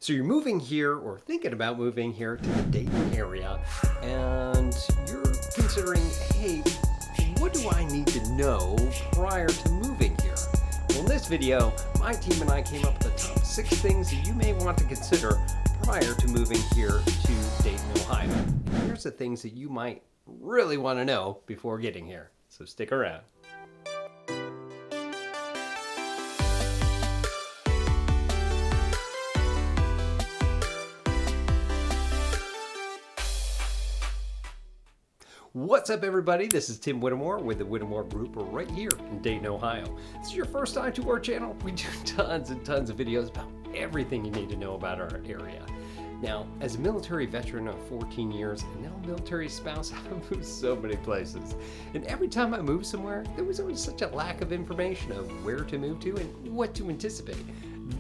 So you're moving here or thinking about moving here to the Dayton area, and you're considering, hey, what do I need to know prior to moving here? Well, in this video, my team and I came up with the top 6 things that you may want to consider prior to moving here to Dayton, Ohio. And here's the things that you might really want to know before getting here. So stick around. What's up, everybody? This is Tim Whittemore with the Whittemore Group right here in Dayton, Ohio. If this is your first time to our channel, we do tons and tons of videos about everything you need to know about our area. Now, as a military veteran of 14 years and now a military spouse, I've moved so many places. And every time I moved somewhere, there was always such a lack of information of where to move to and what to anticipate.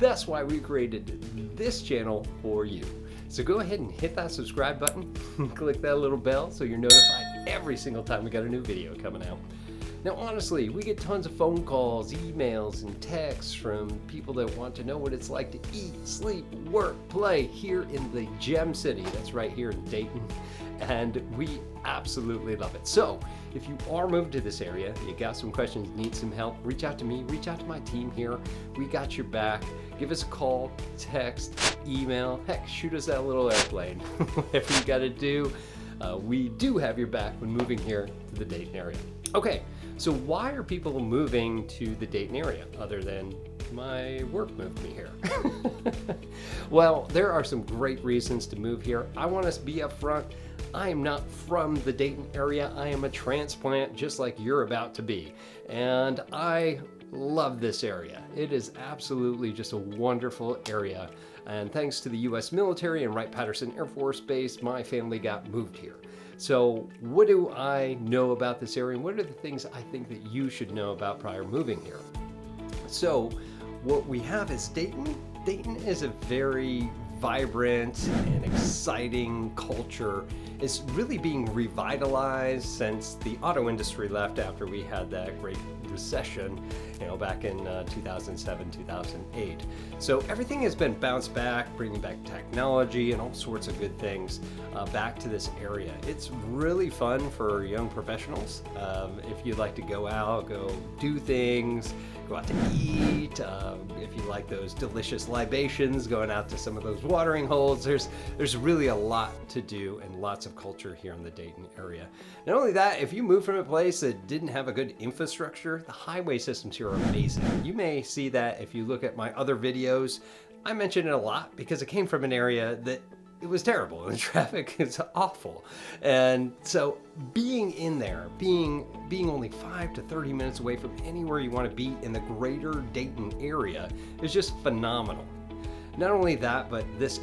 That's why we created this channel for you. So go ahead and hit that subscribe button, click that little bell so you're notified every single time we got a new video coming out. Now honestly, we get tons of phone calls, emails, and texts from people that want to know what it's like to eat, sleep, work, play here in the Gem City. That's right here in Dayton, and we absolutely love it. So if you are moving to this area, you got some questions, need some help, reach out to me, reach out to my team here. We got your back. Give us a call, text, email, heck, shoot us that little airplane. Whatever you got to do, we do have your back when moving here to the Dayton area. Okay, so why are people moving to the Dayton area other than my work moved me here? Well, there are some great reasons to move here. I want us to be upfront. I am not from the Dayton area. I am a transplant just like you're about to be. And I love this area. It is absolutely just a wonderful area. And thanks to the U.S. military and Wright-Patterson Air Force Base, my family got moved here. So what do I know about this area, and what are the things I think that you should know about prior moving here? So what we have is Dayton. Dayton is a very vibrant and exciting culture. It's really being revitalized since the auto industry left after we had that great recession, back in 2007, 2008. So everything has been bounced back, bringing back technology and all sorts of good things back to this area. It's really fun for young professionals. If you'd like to go out, go do things, go out to eat, if you like those delicious libations, going out to some of those watering holes, there's really a lot to do and lots of culture here in the Dayton area. Not only that, if you move from a place that didn't have a good infrastructure, the highway systems here are amazing. You may see that if you look at my other videos. I mention it a lot because it came from an area that it was terrible and the traffic is awful. And so being in there, being only 5 to 30 minutes away from anywhere you want to be in the greater Dayton area is just phenomenal. Not only that, but this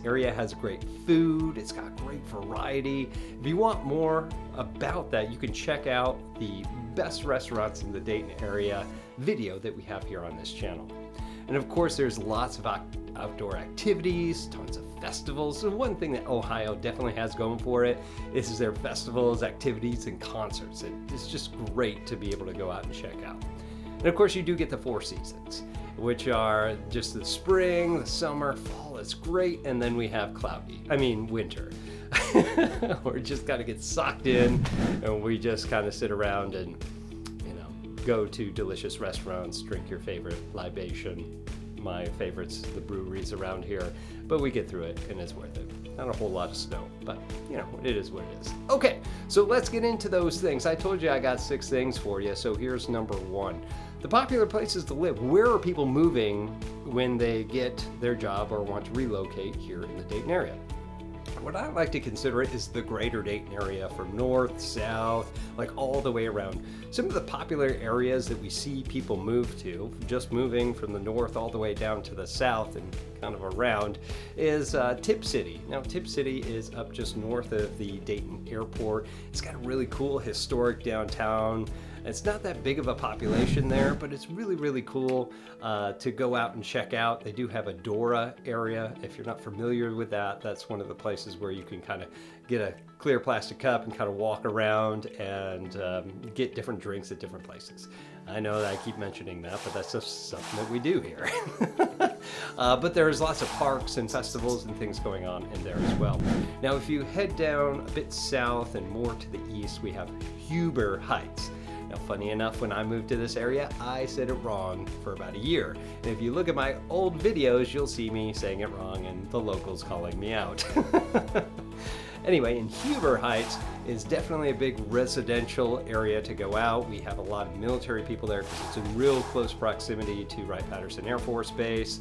area has great food. It's got great variety. If you want more about that, you can check out the best restaurants in the Dayton area video that we have here on this channel. And of course, there's lots of outdoor activities, tons of festivals. And one thing that Ohio definitely has going for it is their festivals, activities, and concerts. It's just great to be able to go out and check out. And of course, you do get the 4 seasons, which are just the spring, the summer, fall. It's great. And then we have winter. We're just kind of get socked in, and we just kind of sit around and go to delicious restaurants, drink your favorite libation. My favorite's the breweries around here, but we get through it and it's worth it. Not a whole lot of snow, but it is what it is. Okay, so let's get into those things. I told you I got 6 things for you, so here's number 1. The popular places to live. Where are people moving when they get their job or want to relocate here in the Dayton area? What I like to consider it is the greater Dayton area, from north, south, like all the way around. Some of the popular areas that we see people move to, just moving from the north all the way down to the south and kind of around, is Tipp City. Now, Tipp City is up just north of the Dayton airport. It's got a really cool historic downtown. It's not that big of a population there, but it's really, really cool to go out and check out. They do have a Dora area. If you're not familiar with that, that's one of the places where you can kind of get a clear plastic cup and kind of walk around and get different drinks at different places. I know that I keep mentioning that, but that's just something that we do here. But there's lots of parks and festivals and things going on in there as well. Now, if you head down a bit south and more to the east, we have Huber Heights. Now, funny enough, when I moved to this area, I said it wrong for about a year. And if you look at my old videos, you'll see me saying it wrong and the locals calling me out. Anyway, in Huber Heights is definitely a big residential area to go out. We have a lot of military people there because it's in real close proximity to Wright-Patterson Air Force Base.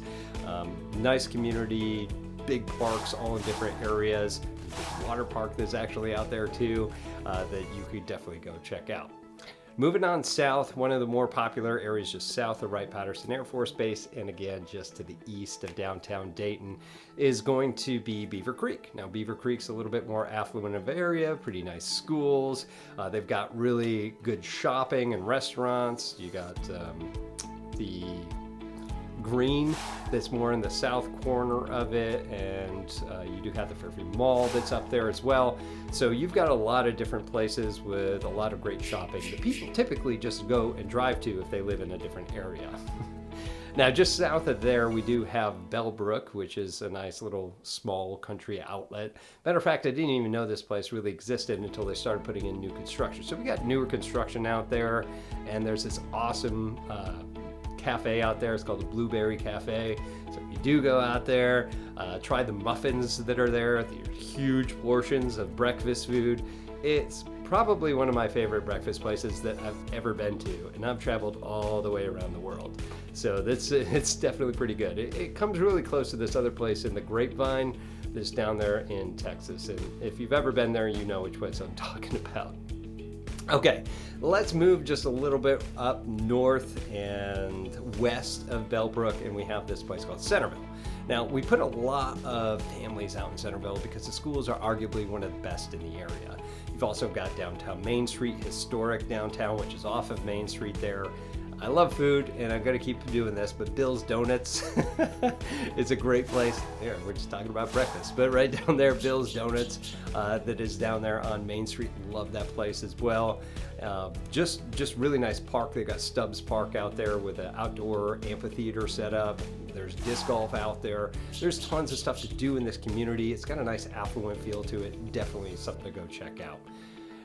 Nice community, big parks all in different areas. There's a water park that's actually out there too that you could definitely go check out. Moving on south, one of the more popular areas just south of Wright-Patterson Air Force Base, and again just to the east of downtown Dayton, is going to be Beaver Creek. Now, Beaver Creek's a little bit more affluent of area, pretty nice schools. They've got really good shopping and restaurants. You got the Green that's more in the south corner of it, and you do have the Fairview Mall that's up there as well. So you've got a lot of different places with a lot of great shopping that people typically just go and drive to if they live in a different area. Now, just south of there, we do have Bellbrook, which is a nice little small country outlet. Matter of fact, I didn't even know this place really existed until they started putting in new construction. So we got newer construction out there, and there's this awesome cafe out there. It's called the Blueberry Cafe. So if you do go out there, try the muffins that are there. They're huge portions of breakfast food. It's probably one of my favorite breakfast places that I've ever been to, and I've traveled all the way around the world. So it's definitely pretty good. It comes really close to this other place in the Grapevine that's down there in Texas. And if you've ever been there, you know which place I'm talking about. Okay, let's move just a little bit up north and west of Bellbrook, and we have this place called Centerville. Now, we put a lot of families out in Centerville because the schools are arguably one of the best in the area. You've also got downtown Main Street, historic downtown, which is off of Main Street there. I love food, and I'm going to keep doing this, but Bill's Donuts is a great place. There, we're just talking about breakfast, but right down there, Bill's Donuts, that is down there on Main Street. Love that place as well. Just really nice park. They've got Stubbs Park out there with an outdoor amphitheater set up. There's disc golf out there. There's tons of stuff to do in this community. It's got a nice affluent feel to it. Definitely something to go check out.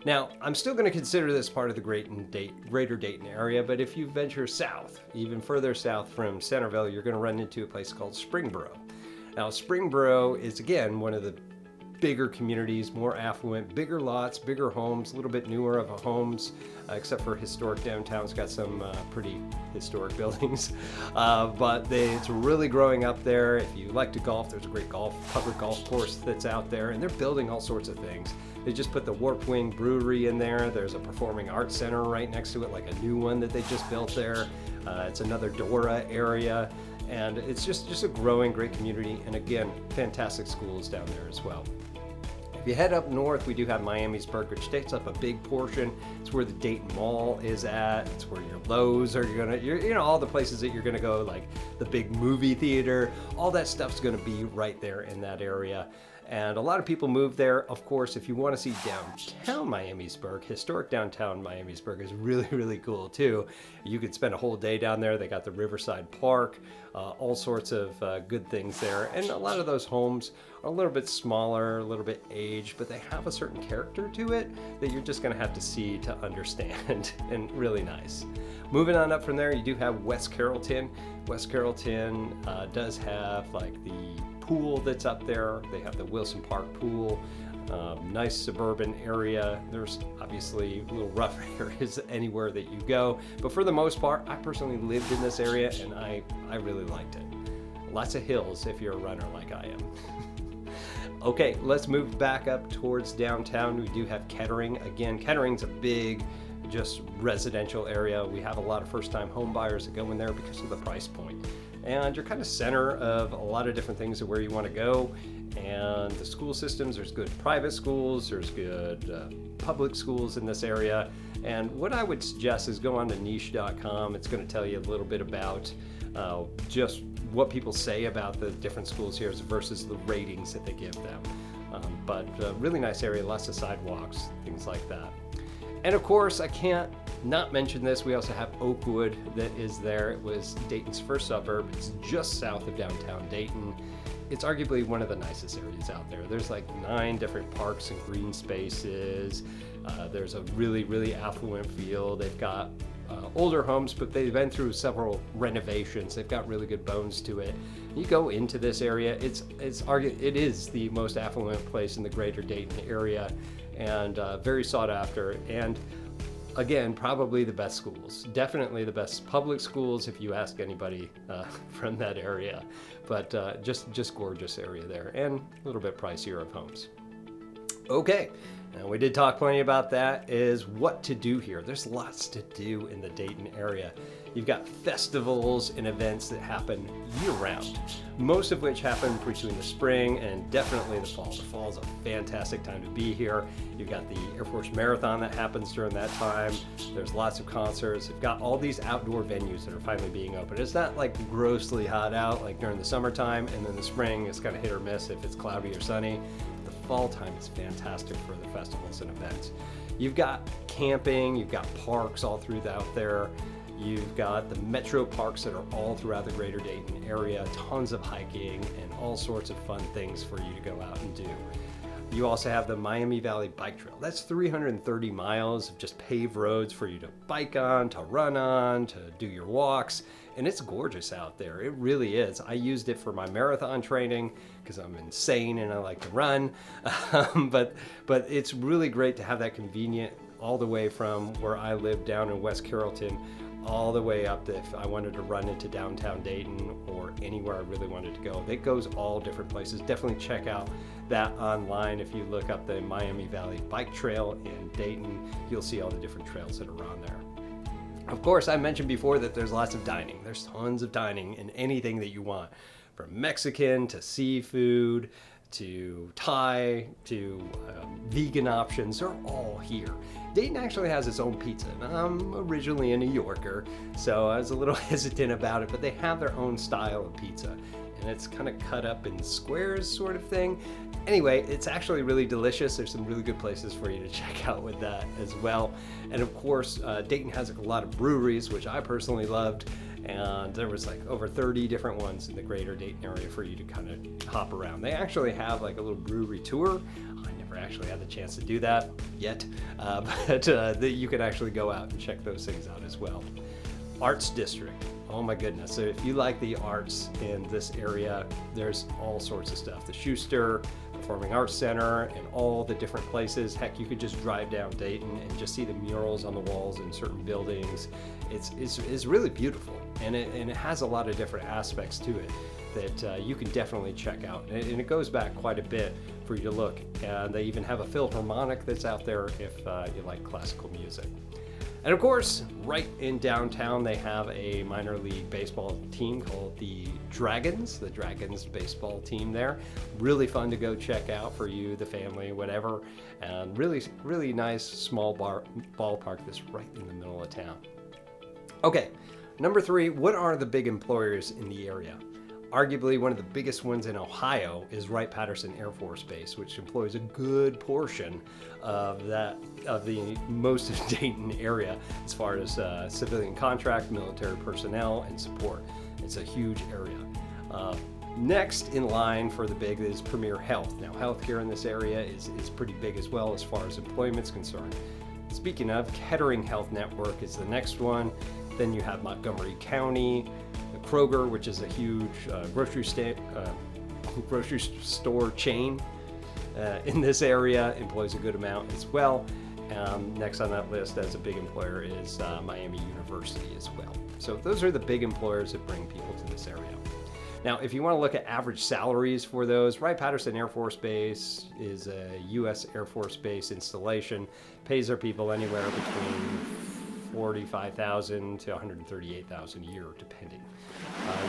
Now, I'm still going to consider this part of the greater Dayton area, but if you venture south, even further south from Centerville, you're going to run into a place called Springboro. Now, Springboro is, again, one of the bigger communities, more affluent, bigger lots, bigger homes, a little bit newer of homes, except for historic downtown. It's got some pretty historic buildings, but it's really growing up there. If you like to golf, there's a great public golf course that's out there, and they're building all sorts of things. They just put the Warp Wing Brewery in there. There's a performing arts center right next to it, like a new one that they just built there. It's another Dora area, and it's just a growing great community, and again, fantastic schools down there as well. If you head up north, we do have Miamisburg, which takes up a big portion. It's where the Dayton Mall is at. It's where your Lowe's are all the places that you're gonna go, like the big movie theater. All that stuff's gonna be right there in that area. And a lot of people move there. Of course, if you want to see downtown Miamisburg, historic downtown Miamisburg is really, really cool too. You could spend a whole day down there. They got the Riverside Park, all sorts of good things there. And a lot of those homes are a little bit smaller, a little bit aged, but they have a certain character to it that you're just gonna have to see to understand, and really nice. Moving on up from there, you do have West Carrollton. West Carrollton does have like the pool that's up there. They have the Wilson Park pool, nice suburban area. There's obviously little rough areas anywhere that you go, but for the most part, I personally lived in this area and I really liked it. Lots of hills if you're a runner like I am. Okay, let's move back up towards downtown. We do have Kettering. Again, Kettering's a big, just residential area. We have a lot of first-time home buyers that go in there because of the price point. and you're kind of center of a lot of different things of where you want to go. And the school systems, there's good private schools, there's good public schools in this area. And what I would suggest is go on to niche.com. It's going to tell you a little bit about just what people say about the different schools here versus the ratings that they give them. But really nice area, lots of sidewalks, things like that. And of course, I can't not mention this. We also have Oakwood that is there. It was Dayton's first suburb. It's just south of downtown Dayton. It's arguably one of the nicest areas out there. There's like 9 different parks and green spaces. There's a really affluent feel. They've got older homes, but they've been through several renovations. They've got really good bones to it. You go into this area, it is the most affluent place in the greater Dayton area, and very sought after. And again, probably the best schools. Definitely the best public schools if you ask anybody from that area. But just gorgeous area there, and a little bit pricier of homes. Okay, now we did talk plenty about that, is what to do here. There's lots to do in the Dayton area. You've got festivals and events that happen year-round, most of which happen between the spring and definitely the fall. The fall is a fantastic time to be here. You've got the Air Force Marathon that happens during that time. There's lots of concerts. You've got all these outdoor venues that are finally being open. It's not like grossly hot out like during the summertime, and then the spring is kind of hit or miss if it's cloudy or sunny. The fall time is fantastic for the festivals and events. You've got camping, you've got parks all throughout there. You've got the metro parks that are all throughout the greater Dayton area, tons of hiking and all sorts of fun things for you to go out and do. You also have the Miami Valley Bike Trail. That's 330 miles of just paved roads for you to bike on, to run on, to do your walks. And it's gorgeous out there. It really is. I used it for my marathon training because I'm insane and I like to run. But it's really great to have that convenient all the way from where I live down in West Carrollton all the way up if I wanted to run into downtown Dayton or anywhere I really wanted to go. It goes all different places. Definitely check out that online. If you look up the Miami Valley Bike Trail in Dayton, you'll see all the different trails that are on there. Of course, I mentioned before that there's lots of dining. There's tons of dining in anything that you want, from Mexican to seafood to Thai to vegan options. They're all here. Dayton actually has its own pizza. I'm originally a New Yorker, so I was a little hesitant about it, but they have their own style of pizza, and it's kind of cut up in squares sort of thing. Anyway, it's actually really delicious. There's some really good places for you to check out with that as well. And of course, Dayton has a lot of breweries, which I personally loved, and there was like over 30 different ones in the greater Dayton area for you to kind of hop around. They actually have like a little brewery tour. I never actually had the chance to do that yet, but you can actually go out and check those things out as well. Arts District. Oh my goodness. So if you like the arts in this area, there's all sorts of stuff. The Schuster Performing Arts Center and all the different places. Heck, you could just drive down Dayton and just see the murals on the walls in certain buildings. It's really beautiful, and it has a lot of different aspects to it that you can definitely check out. And it goes back quite a bit for you to look. And they even have a Philharmonic that's out there if you like classical music. And of course, right in downtown, they have a minor league baseball team called the Dragons baseball team there. Really fun to go check out for you, the family, whatever. And really nice small ballpark that's right in the middle of town. Okay, number 3, what are the big employers in the area? Arguably one of the biggest ones in Ohio is Wright-Patterson Air Force Base, which employs a good portion of the most of Dayton area as far as civilian contract, military personnel, and support. It's a huge area. Next in line for the big is Premier Health. Now, healthcare in this area is pretty big as well as far as employment's concerned. Speaking of, Kettering Health Network is the next one. Then you have Montgomery County, Kroger, which is a huge grocery store chain in this area, employs a good amount as well. Next on that list as a big employer is Miami University as well. So those are the big employers that bring people to this area. Now, if you want to look at average salaries for those, Wright-Patterson Air Force Base is a U.S. Air Force Base installation, pays their people anywhere between $145,000 to $138,000 a year, depending.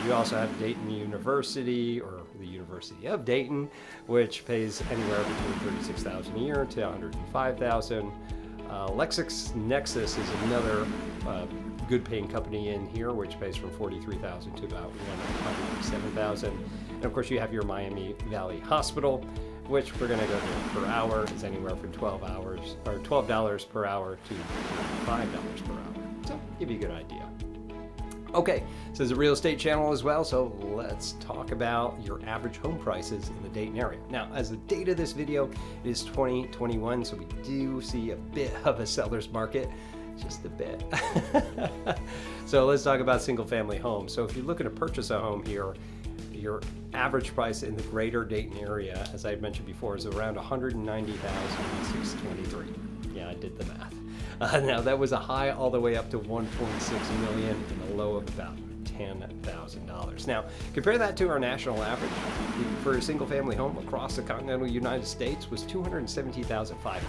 You also have Dayton University, or the University of Dayton, which pays anywhere between $36,000 a year to $105,000. LexisNexis is another good paying company in here, which pays from $43,000 to about $107,000. And of course, you have your Miami Valley Hospital, which we're going to go to per hour is anywhere from $12 per hour to $5 per hour. So give you a good idea. Okay, so it's a real estate channel as well, so let's talk about your average home prices in the Dayton area. Now, as the date of this video is 2021, so we do see a bit of a seller's market, just a bit. So let's talk about single family homes. So if you're looking to purchase a home here, your average price in the greater Dayton area, as I mentioned before, is around $190,623. Yeah, I did the math. Now that was a high all the way up to $1.6 million and a low of about $10,000. Now compare that to our national average for a single family home across the continental United States was $270,500.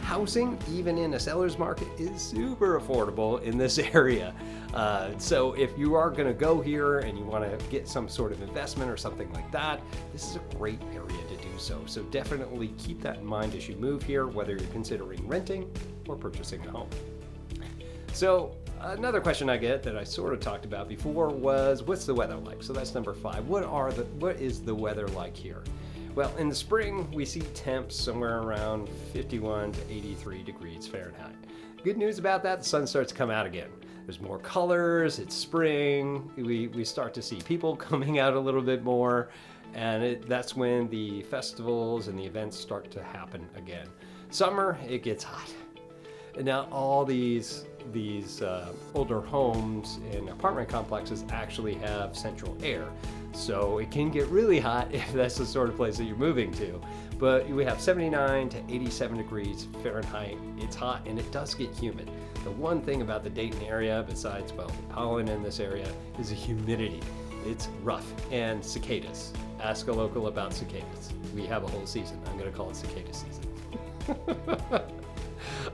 Housing, even in a seller's market, is super affordable in this area. So if you are going to go here and you want to get some sort of investment or something like that, this is a great area to do so. So definitely keep that in mind as you move here, whether you're considering renting or purchasing a home. So another question I get that I sort of talked about before was, what's the weather like? So that's number 5. What is the weather like here? Well, in the spring, we see temps somewhere around 51 to 83 degrees Fahrenheit. Good news about that, the sun starts to come out again. There's more colors, it's spring, we start to see people coming out a little bit more, and that's when the festivals and the events start to happen again. Summer, it gets hot. And now all these older homes and apartment complexes actually have central air. So it can get really hot if that's the sort of place that you're moving to. But we have 79 to 87 degrees Fahrenheit. It's hot and it does get humid. The one thing about the Dayton area, besides, well, the pollen in this area, is the humidity. It's rough. And cicadas. Ask a local about cicadas. We have a whole season. I'm going to call it cicada season.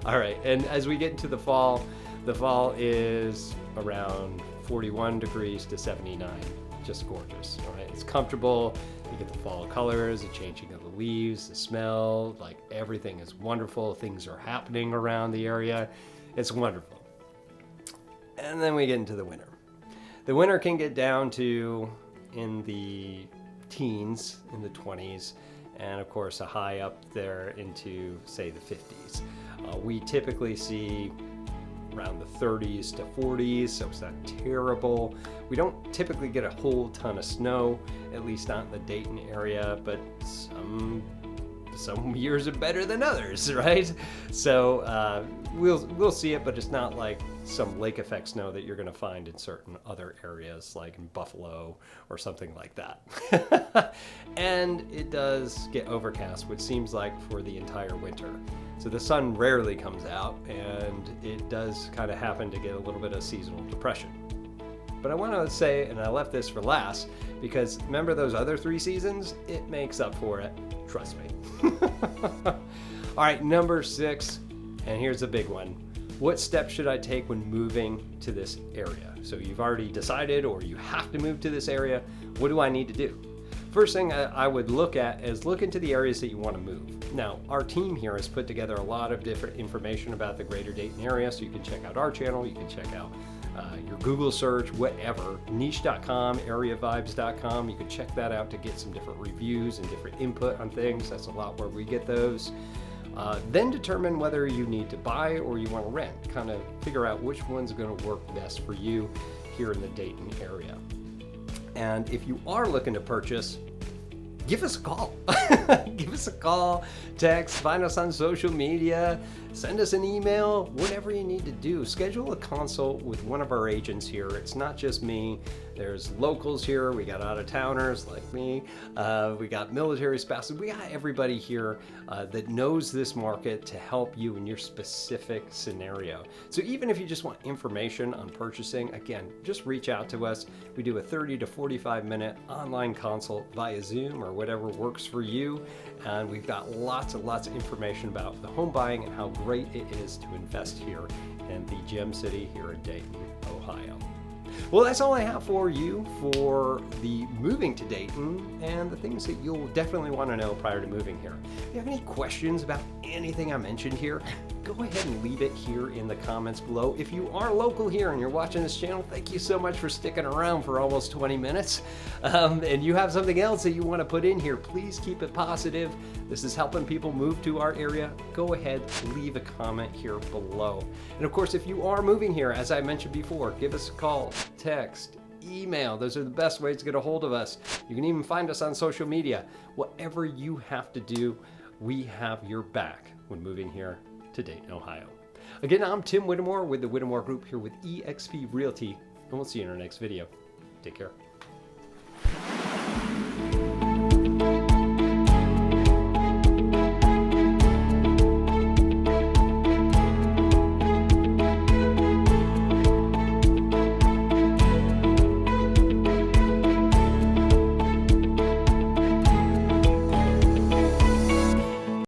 All right, and as we get into the fall is around 41 degrees to 79. Just gorgeous. All right, it's comfortable. You get the fall colors, the changing of the leaves, the smell, like everything is wonderful. Things are happening around the area. It's wonderful. And then we get into the winter. The winter can get down to in the teens, in the 20s, and of course a high up there into, say, the 50s. We typically see around the 30s to 40s, so it's not terrible. We don't typically get a whole ton of snow, at least not in the Dayton area, but some years are better than others, right? So we'll see it, but it's not like some lake effect snow that you're going to find in certain other areas, like in Buffalo or something like that. And it does get overcast, which seems like for the entire winter. So the sun rarely comes out, and it does kind of happen to get a little bit of seasonal depression. But I want to say, and I left this for last, because remember those other 3 seasons? It makes up for it. Trust me. All right, number 6, and here's a big one. What steps should I take when moving to this area? So you've already decided, or you have to move to this area. What do I need to do? First thing I would look at is look into the areas that you want to move. Now, our team here has put together a lot of different information about the greater Dayton area, so you can check out our channel, you can check out your Google search, whatever, niche.com, areavibes.com. You can check that out to get some different reviews and different input on things. That's a lot where we get those. Then determine whether you need to buy or you want to rent. Kind of figure out which one's going to work best for you here in the Dayton area. And if you are looking to purchase, give us a call. Give us a call, text, find us on social media, send us an email, whatever you need to do. Schedule a consult with one of our agents here. It's not just me. There's locals here. We got out-of-towners like me. We got military spouses. We got everybody here that knows this market to help you in your specific scenario. So even if you just want information on purchasing, again, just reach out to us. We do a 30 to 45 minute online consult via Zoom or whatever works for you. And we've got lots and lots of information about the home buying and how great it is to invest here and the gem city here in Dayton, Ohio. Well, that's all I have for you for the moving to Dayton and the things that you'll definitely want to know prior to moving here. If you have any questions about anything I mentioned here, go ahead and leave it here in the comments below. If you are local here and you're watching this channel, thank you so much for sticking around for almost 20 minutes. And you have something else that you want to put in here, please keep it positive. This is helping people move to our area. Go ahead, leave a comment here below. And of course, if you are moving here, as I mentioned before, give us a call, text, email. Those are the best ways to get a hold of us. You can even find us on social media. Whatever you have to do, we have your back when moving here to Dayton, Ohio. Again, I'm Tim Whittemore with the Whittemore Group here with eXp Realty, and we'll see you in our next video. Take care.